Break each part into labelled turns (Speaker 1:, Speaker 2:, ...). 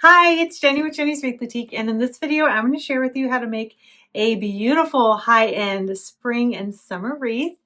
Speaker 1: Hi, it's Jenny with Jenny's Wreath Boutique, and in this video I'm going to share with you how to make a beautiful high-end spring and summer wreath.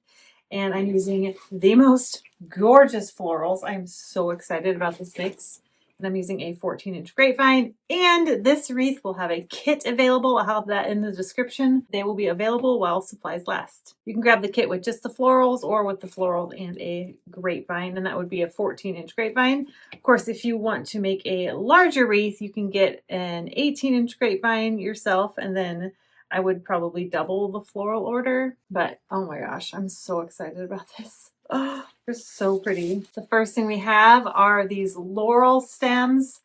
Speaker 1: And I'm using the most gorgeous florals. I'm so excited about this mix. And I'm using a 14-inch grapevine, and this wreath will have a kit available. I'll have that in the description. They will be available while supplies last. You can grab the kit with just the florals or with the florals and a grapevine, and that would be a 14-inch grapevine. Of course, if you want to make a larger wreath, you can get an 18-inch grapevine yourself, and then I would probably double the floral order. But oh my gosh, I'm so excited about this. Oh, they're so pretty. The first thing we have are these laurel stems.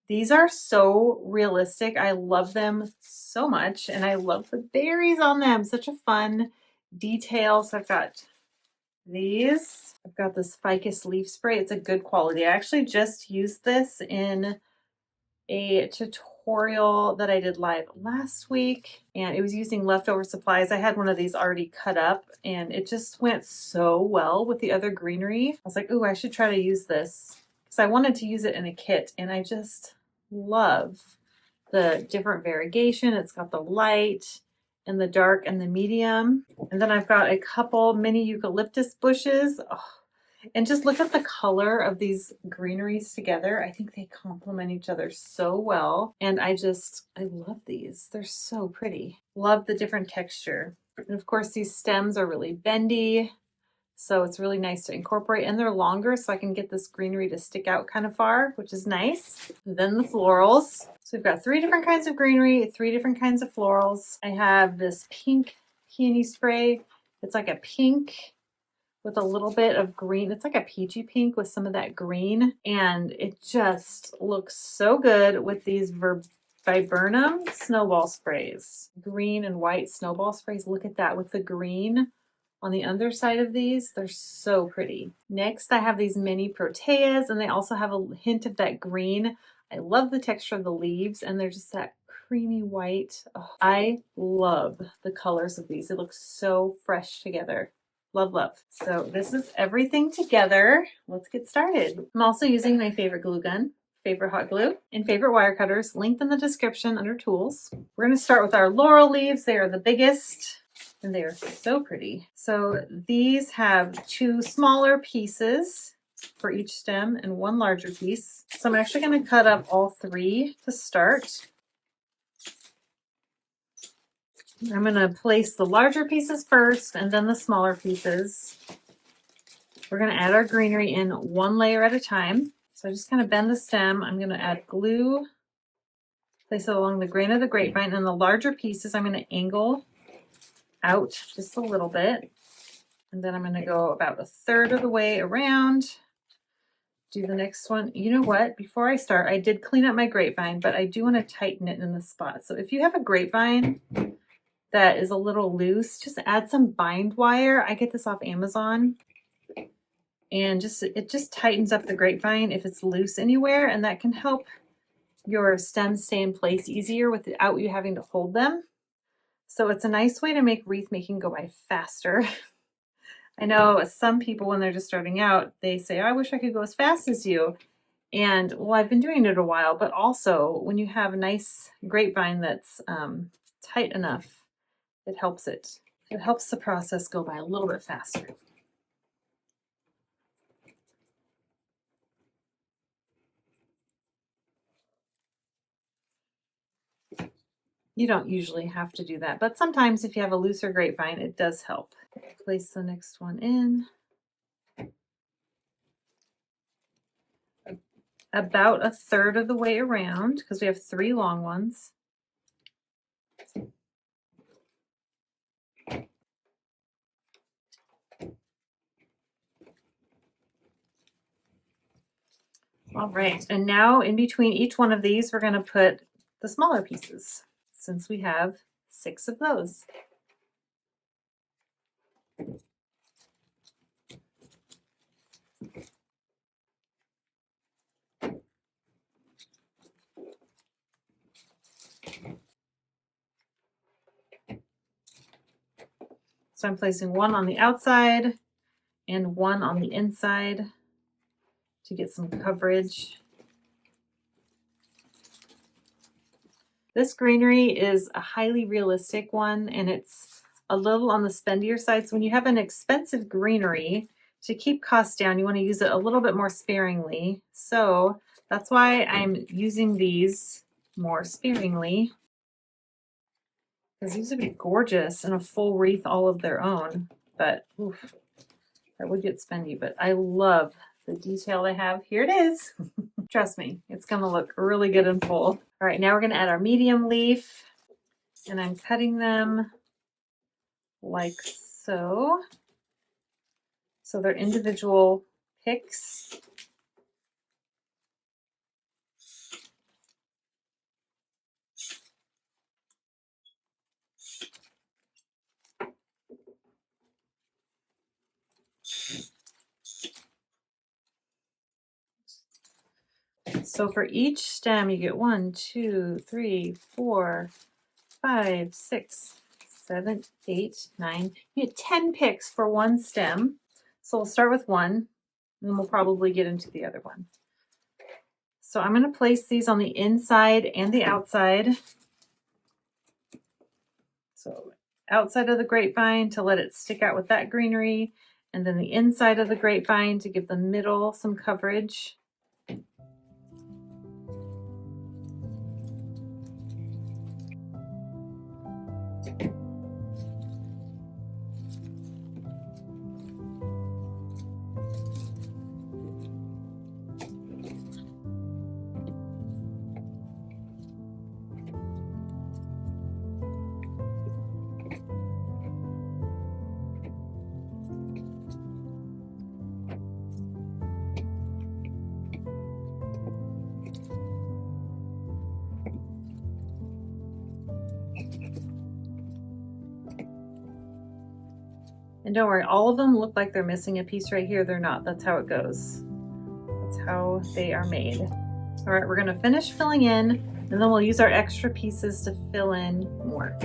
Speaker 1: These are so realistic. I love them so much, and I love the berries on them. Such a fun detail. So I've got these. I've got this ficus leaf spray. It's a good quality. I actually just used this in a tutorial that I did live last week, and it was using leftover supplies. I had one of these already cut up, and it just went so well with the other greenery. I was like, ooh, I should try to use this because I wanted to use it in a kit, and I just love the different variegation. It's got the light and the dark and the medium. And then I've got a couple mini eucalyptus bushes. Oh, and just look at the color of these greeneries together. I think they complement each other so well. And I love these. They're so pretty. Love the different texture. And of course, these stems are really bendy, so it's really nice to incorporate. And they're longer, so I can get this greenery to stick out kind of far, which is nice. Then the florals. So we've got 3 different kinds of greenery, 3 different kinds of florals. I have this pink peony spray. It's like a pink with a little bit of green. It's like a peachy pink with some of that green, and it just looks so good with these viburnum snowball sprays. Green and white snowball sprays. Look at that with the green on the underside of these. They're so pretty. Next, I have these mini proteas, and they also have a hint of that green. I love the texture of the leaves, and they're just that creamy white. Oh, I love the colors of these. It looks so fresh together. Love, love. So this is everything together. Let's get started. I'm also using my favorite glue gun, favorite hot glue, and favorite wire cutters, linked in the description under tools. We're going to start with our laurel leaves. They are the biggest, and they are so pretty. So these have 2 smaller pieces for each stem and 1 larger piece. So I'm actually going to cut up all 3 to start. I'm going to place the larger pieces first and then the smaller pieces. We're going to add our greenery in 1 layer at a time. So I just kind of bend the stem. I'm going to add glue, place it along the grain of the grapevine, and the larger pieces I'm going to angle out just a little bit. And then I'm going to go about 1/3 of the way around. Do the next one. You know what? Before I start, I did clean up my grapevine, but I do want to tighten it in the spot. So if you have a grapevine that is a little loose, just add some bind wire. I get this off Amazon, and it just tightens up the grapevine if it's loose anywhere, and that can help your stems stay in place easier without you having to hold them. So it's a nice way to make wreath making go by faster. I know some people, when they're just starting out, they say, oh, I wish I could go as fast as you. And well, I've been doing it a while, but also when you have a nice grapevine that's tight enough, it helps the process go by a little bit faster. You don't usually have to do that, but sometimes if you have a looser grapevine, it does help. Place the next one in. About 1/3 of the way around, because we have 3 long ones. All right, and now in between each one of these, we're going to put the smaller pieces, since we have 6 of those. So I'm placing 1 on the outside and 1 on the inside to get some coverage. This greenery is a highly realistic one, and it's a little on the spendier side. So when you have an expensive greenery, to keep costs down, you want to use it a little bit more sparingly. So that's why I'm using these more sparingly, because these would be gorgeous in a full wreath all of their own. But oof, that would get spendy, but I love the detail they have. Here it is. Trust me, it's going to look really good in full. All right, now we're going to add our medium leaf, and I'm cutting them like so. So they're individual picks. So for each stem, you get 1, 2, 3, 4, 5, 6, 7, 8, 9. You get 10 picks for one stem. So we'll start with one, and then we'll probably get into the other one. So I'm going to place these on the inside and the outside. So outside of the grapevine to let it stick out with that greenery, and then the inside of the grapevine to give the middle some coverage. And don't worry, all of them look like they're missing a piece right here. They're not. That's how it goes. That's how they are made. All right, we're gonna finish filling in, and then we'll use our extra pieces to fill in more.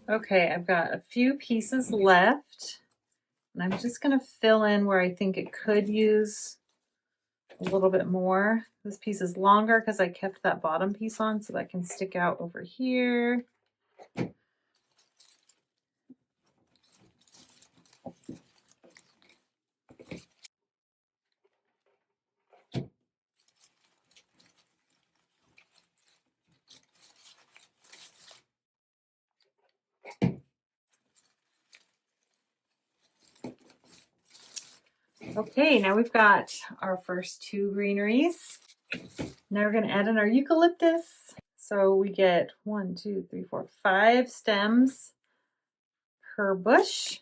Speaker 1: Okay, I've got a few pieces left, and I'm just going to fill in where I think it could use a little bit more. This piece is longer because I kept that bottom piece on so that can stick out over here. Okay, now we've got our first two greeneries. Now we're going to add in our eucalyptus. So we get 1, 2, 3, 4, 5 stems per bush.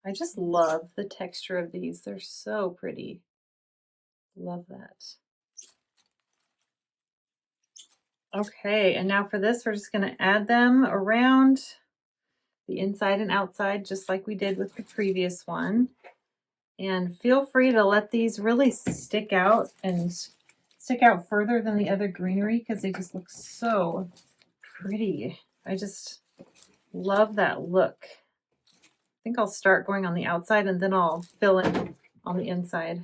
Speaker 1: I just love the texture of these. They're so pretty. Love that. Okay, and now for this, we're just going to add them around the inside and outside, just like we did with the previous one. And feel free to let these really stick out and stick out further than the other greenery because they just look so pretty. I just love that look. I think I'll start going on the outside and then I'll fill in on the inside.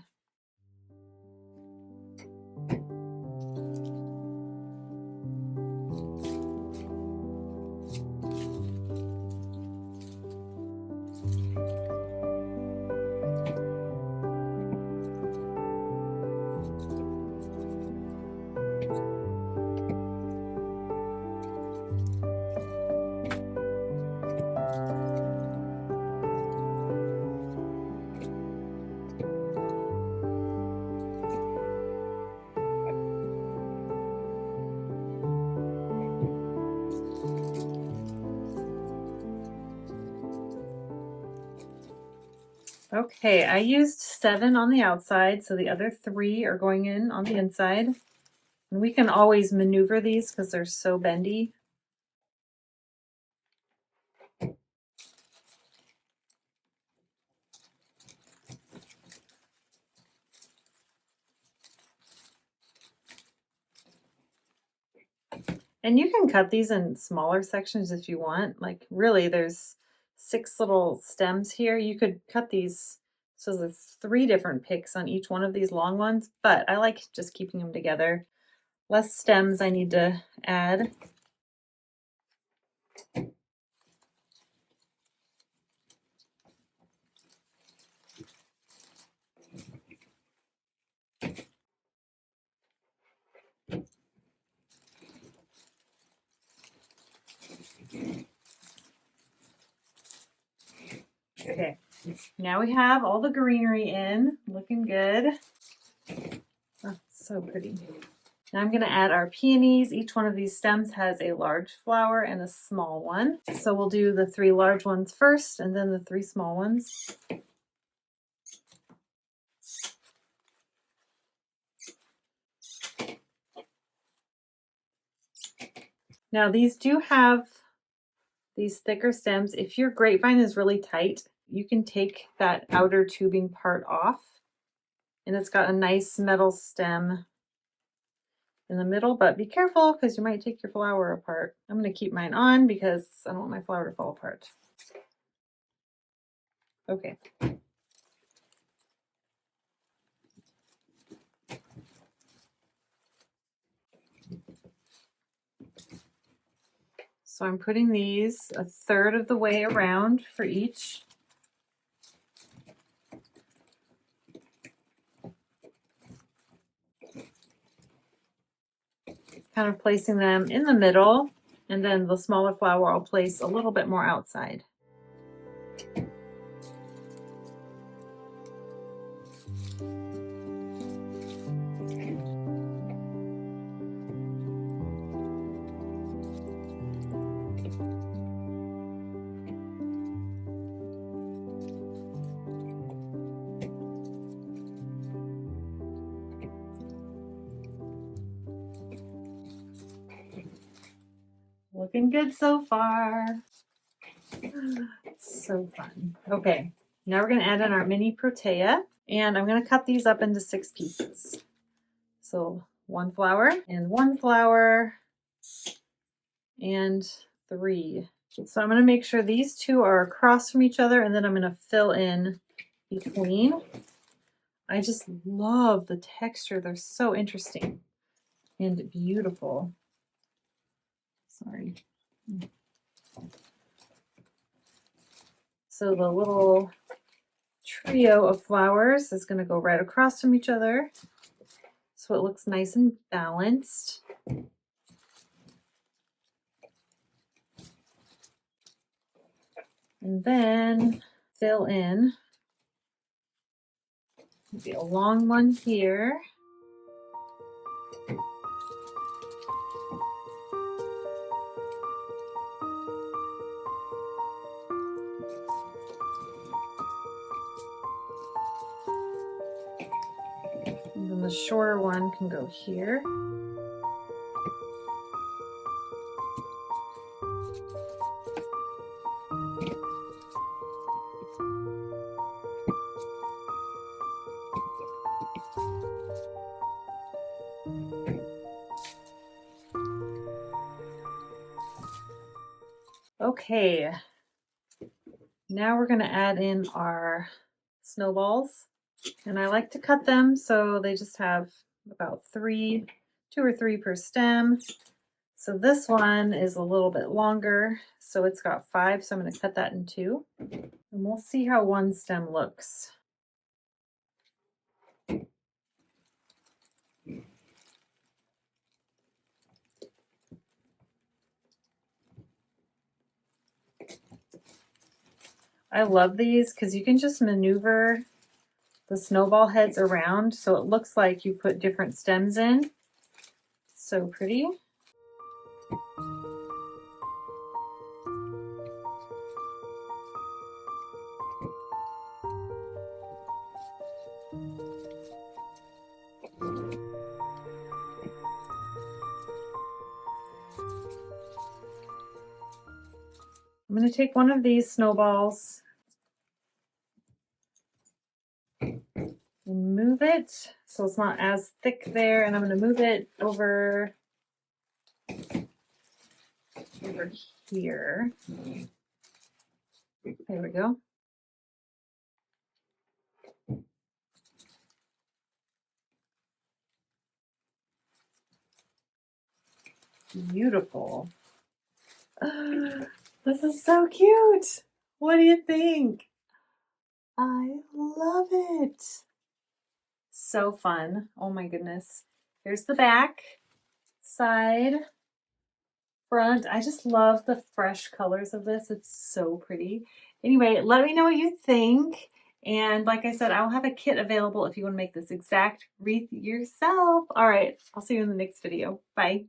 Speaker 1: Okay, I used 7 on the outside, so the other 3 are going in on the inside. And we can always maneuver these because they're so bendy. And you can cut these in smaller sections if you want. Like really, there's 6 little stems here. You could cut these. So there's 3 different picks on each one of these long ones, but I like just keeping them together. Less stems I need to add. Okay, now we have all the greenery in, looking good. Oh, so pretty. Now I'm going to add our peonies. Each one of these stems has a large flower and a small one. So we'll do the 3 large ones first and then the 3 small ones. Now these do have these thicker stems. If your grapevine is really tight, you can take that outer tubing part off, and it's got a nice metal stem in the middle, but be careful because you might take your flower apart. I'm going to keep mine on because I don't want my flower to fall apart. Okay. So I'm putting these 1/3 of the way around for each. Kind of placing them in the middle, and then the smaller flower I'll place a little bit more outside. Looking good so far. So fun. Okay, now we're going to add in our mini protea, and I'm going to cut these up into 6 pieces. So 1 flower and 1 flower and 3. So I'm going to make sure these 2 are across from each other, and then I'm going to fill in between. I just love the texture. They're so interesting and beautiful. Sorry. So the little trio of flowers is going to go right across from each other, so it looks nice and balanced. And then fill in maybe a long one here. And then the shorter one can go here. Okay, now we're going to add in our snowballs, and I like to cut them so they just have about 2 or 3 per stem. So this one is a little bit longer, so it's got 5, so I'm going to cut that in 2, and we'll see how one stem looks. I love these because you can just maneuver the snowball heads around so it looks like you put different stems in. So pretty. I'm going to take one of these snowballs and move it so it's not as thick there, and I'm going to move it over here. There we go. Beautiful. This is so cute. What do you think? I love it. So fun. Oh my goodness. Here's the back, side, front. I just love the fresh colors of this. It's so pretty. Anyway, let me know what you think. And like I said, I'll have a kit available if you want to make this exact wreath yourself. All right, I'll see you in the next video. Bye.